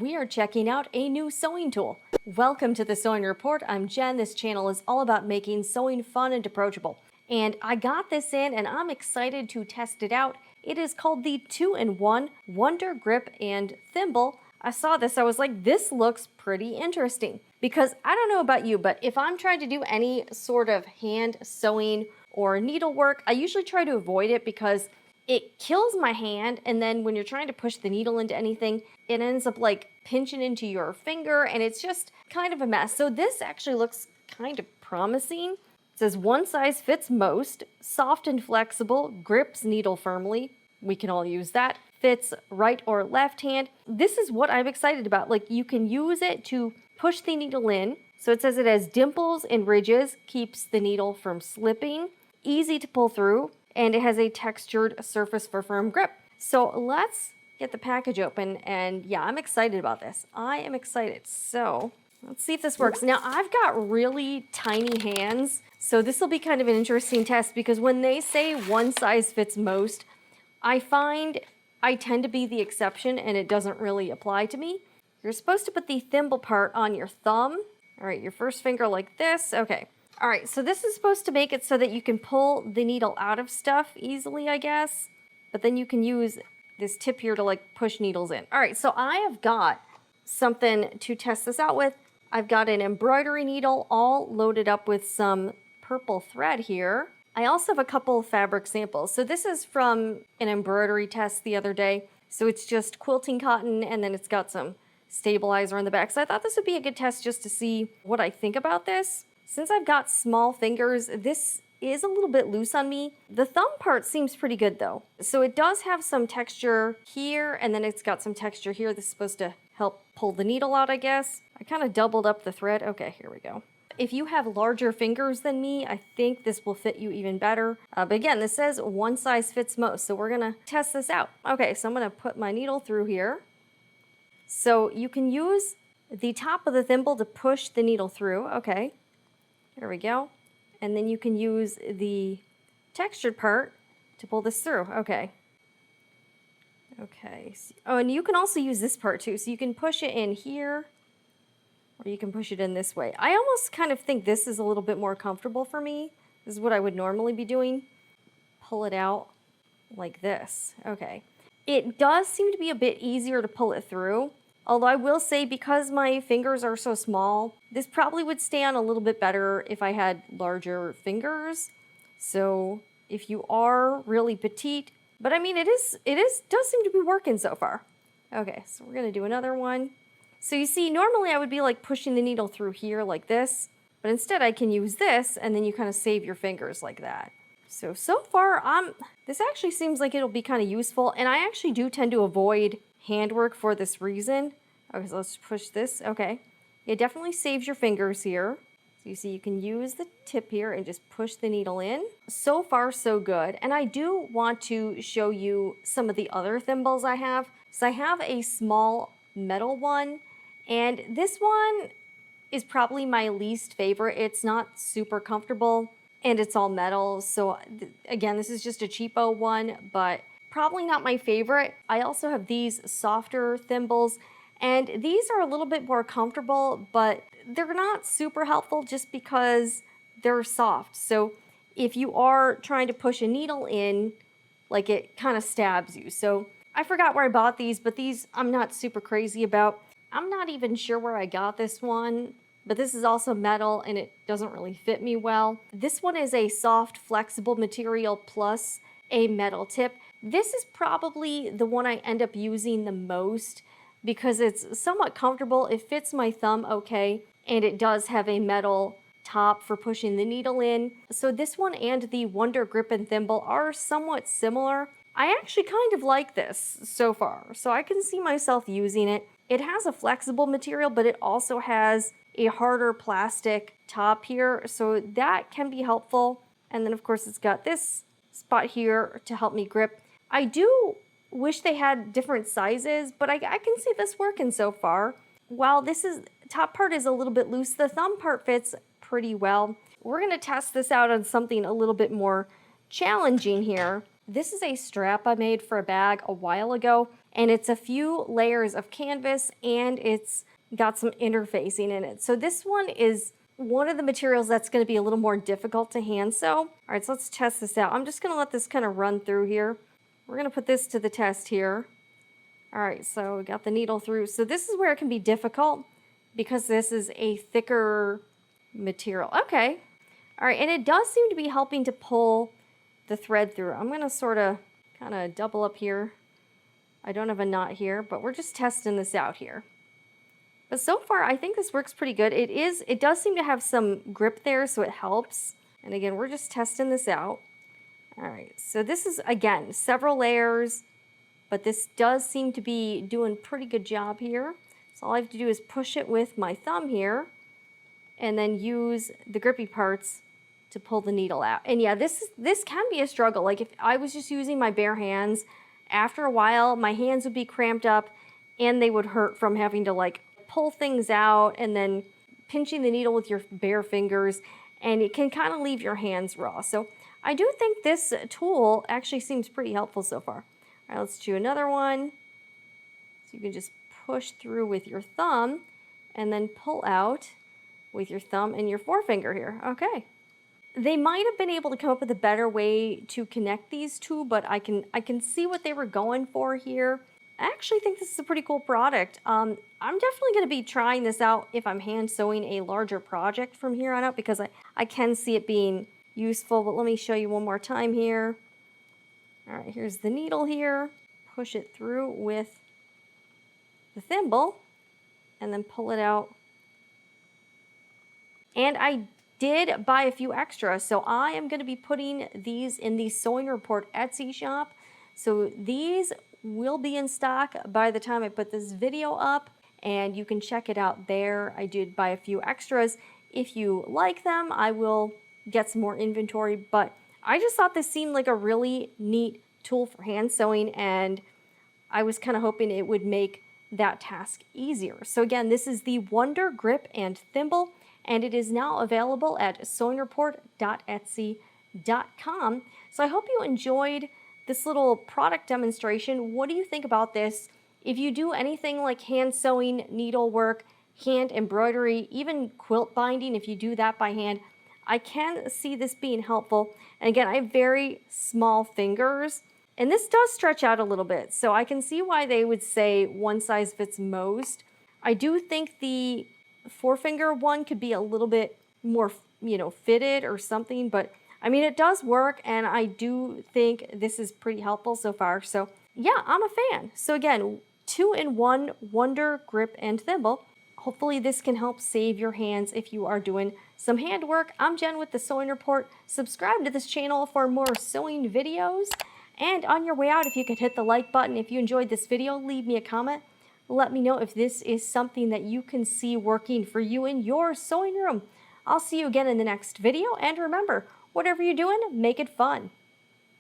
We are checking out a new sewing tool. Welcome to the Sewing Report. I'm Jen. This channel is all about making sewing fun and approachable. And I got this in and I'm excited to test it out. It is called the 2-in-1 Wonder Grip and Thimble. I saw this, I was like, this looks pretty interesting. Because I don't know about you, but if I'm trying to do any sort of hand sewing or needlework, I usually try to avoid it because it kills my hand, and then when you're trying to push the needle into anything, it ends up like pinching into your finger, and it's just kind of a mess. So this actually looks kind of promising. It says one size fits most, soft and flexible, grips needle firmly. We can all use that. Fits right or left hand. This is what I'm excited about. Like, you can use it to push the needle in. So it says it has dimples and ridges, keeps the needle from slipping, easy to pull through, and it has a textured surface for firm grip. So let's get the package open, and yeah, I'm excited about this. I am excited. So let's see if this works. Now, I've got really tiny hands, so this will be kind of an interesting test because when they say one size fits most, I find I tend to be the exception and it doesn't really apply to me. You're supposed to put the thimble part on your thumb. All right, your first finger like this. Okay. All right, so this is supposed to make it so that you can pull the needle out of stuff easily, I guess. But then you can use this tip here to like push needles in. All right, so I have got something to test this out with. I've got an embroidery needle all loaded up with some purple thread here. I also have a couple fabric samples. So this is from an embroidery test the other day. So it's just quilting cotton, and then it's got some stabilizer on the back. So I thought this would be a good test just to see what I think about this. Since I've got small fingers, this is a little bit loose on me. The thumb part seems pretty good though. So it does have some texture here, and then it's got some texture here. This is supposed to help pull the needle out, I guess. I kind of doubled up the thread. Okay, here we go. If you have larger fingers than me, I think this will fit you even better. But again, this says one size fits most, so we're gonna test this out. Okay, so I'm gonna put my needle through here. So you can use the top of the thimble to push the needle through. Okay. There we go. And then you can use the textured part to pull this through. Okay. Okay. Oh, and you can also use this part too. So you can push it in here, or you can push it in this way. I almost kind of think this is a little bit more comfortable for me. This is what I would normally be doing. Pull it out like this. Okay. It does seem to be a bit easier to pull it through. Although I will say, because my fingers are so small, this probably would stay on a little bit better if I had larger fingers. So if you are really petite, but I mean, does seem to be working so far. Okay, so we're gonna do another one. So you see, normally I would be like pushing the needle through here like this, but instead I can use this, and then you kind of save your fingers like that. So far, this actually seems like it'll be kind of useful, and I actually do tend to avoid handwork for this reason. Okay, so let's push this. Okay. It definitely saves your fingers here. So you see, you can use the tip here and just push the needle in. So far, so good. And I do want to show you some of the other thimbles I have. So I have a small metal one, and this one is probably my least favorite. It's not super comfortable, and it's all metal. So again, this is just a cheapo one, but probably not my favorite. I also have these softer thimbles, and these are a little bit more comfortable, but they're not super helpful just because they're soft. So if you are trying to push a needle in, like, it kind of stabs you. So I forgot where I bought these, but these I'm not super crazy about. I'm not even sure where I got this one, but this is also metal and it doesn't really fit me well. This one is a soft, flexible material plus a metal tip. This is probably the one I end up using the most because it's somewhat comfortable. It fits my thumb okay, and it does have a metal top for pushing the needle in. So this one and the Wonder Grip and Thimble are somewhat similar. I actually kind of like this so far, so I can see myself using it. It has a flexible material, but it also has a harder plastic top here, so that can be helpful. And then of course it's got this spot here to help me grip. I do wish they had different sizes, but I can see this working so far. While this top part is a little bit loose, the thumb part fits pretty well. We're gonna test this out on something a little bit more challenging here. This is a strap I made for a bag a while ago, and it's a few layers of canvas, and it's got some interfacing in it. So this one is one of the materials that's going to be a little more difficult to hand sew. All right, so let's test this out. I'm just going to let this kind of run through here. We're going to put this to the test here. All right, so we got the needle through. So this is where it can be difficult because this is a thicker material. Okay. All right, and it does seem to be helping to pull the thread through. I'm going to sort of kind of double up here. I don't have a knot here, but we're just testing this out here. But so far, I think this works pretty good. It does seem to have some grip there, so it helps. And again, we're just testing this out. All right, so this is, again, several layers, but this does seem to be doing a pretty good job here. So all I have to do is push it with my thumb here, and then use the grippy parts to pull the needle out. And yeah, this can be a struggle. Like if I was just using my bare hands, after a while, my hands would be cramped up and they would hurt from having to like pull things out and then pinching the needle with your bare fingers, and it can kind of leave your hands raw. So I do think this tool actually seems pretty helpful so far. All right, let's do another one. So you can just push through with your thumb and then pull out with your thumb and your forefinger here. Okay. They might have been able to come up with a better way to connect these two, but I can see what they were going for here. I actually think this is a pretty cool product. I'm definitely going to be trying this out if I'm hand sewing a larger project from here on out, because I can see it being useful. But let me show you one more time here. All right, here's the needle here. Push it through with the thimble and then pull it out. And I did buy a few extras, so I am going to be putting these in the Sewing Report Etsy shop. So these will be in stock by the time I put this video up, and you can check it out there. I did buy a few extras. If you like them, I will get some more inventory, but I just thought this seemed like a really neat tool for hand sewing, and I was kind of hoping it would make that task easier. So again, this is the Wonder Grip and Thimble, and it is now available at sewingreport.etsy.com. So I hope you enjoyed this little product demonstration. What do you think about this? If you do anything like hand sewing, needlework, hand embroidery, even quilt binding, if you do that by hand, I can see this being helpful. And again, I have very small fingers, and this does stretch out a little bit, so I can see why they would say one size fits most. I do think the forefinger one could be a little bit more, fitted or something, but I mean, it does work, and I do think this is pretty helpful so far. So yeah, I'm a fan. So again, 2-in-1 Wonder Grip and Thimble. Hopefully this can help save your hands if you are doing some handwork. I'm Jen with the Sewing Report. Subscribe to this channel for more sewing videos. And on your way out, if you could hit the like button. If you enjoyed this video, leave me a comment. Let me know if this is something that you can see working for you in your sewing room. I'll see you again in the next video, and remember, whatever you're doing, make it fun.